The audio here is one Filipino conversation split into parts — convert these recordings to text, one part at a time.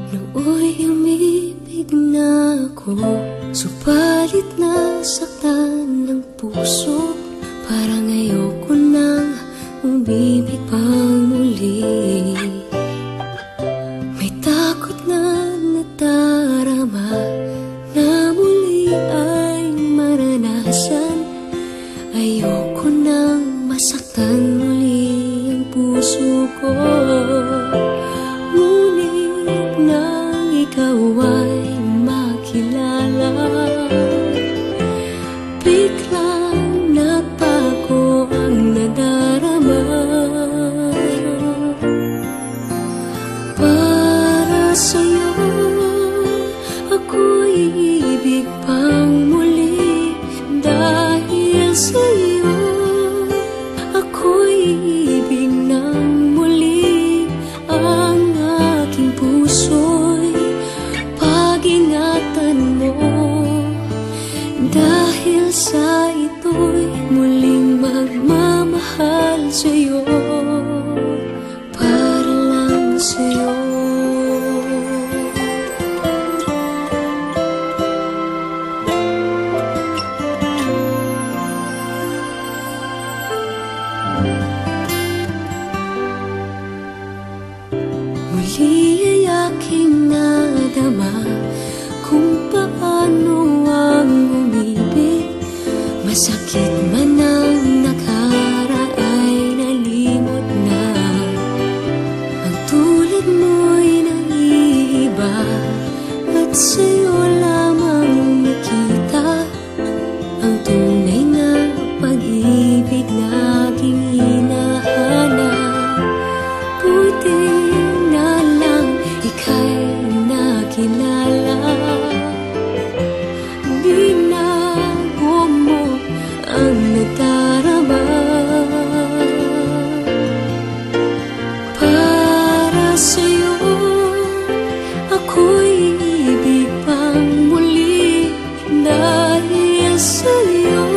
Nooy umibig na ako, subalit nasaktan ng puso. Parang ayoko nang umibig pang muli. May takot na nadarama na muli ay maranasan. Ayoko nang masaktan muli ang puso ko. Ngunit nang ikaw ay makilala, biglang nagbago ang nadarama. Para sa'yo ako'y ibig pang muli. Dahil sa'yo ako'y ibig ng muli. Ang aking puso'y pag-ingatan mo. Dahil sa ito'y muling magmamahal sa'yo, para lang sa'yo. Muli ay aking nadama kung paano ang umibig. Masakit man ang nakaraay nalimot na. Ang tulad mo'y naiiba at sa'yo lamang nakita ang tunay na pag-ibig na aking hinahanap. Buti na lang ika'y nakilala. Binago mo ang nadarama. Para sa'yo ako'y ibig pang muli. Dahil sa'yo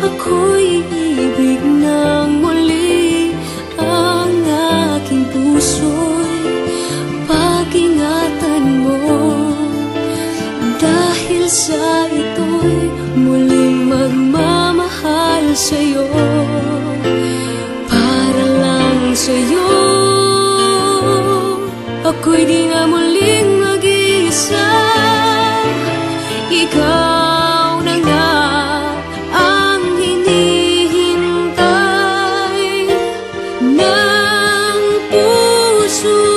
ako'y ibig ng muli. Ang aking puso'y pag-ingatan mo. Dahil sa ito'y muling magmamahal sa'yo, para lang sa'yo. Ako'y di na muling mag-iisa. Ikaw na nga ang hinihintay ng puso.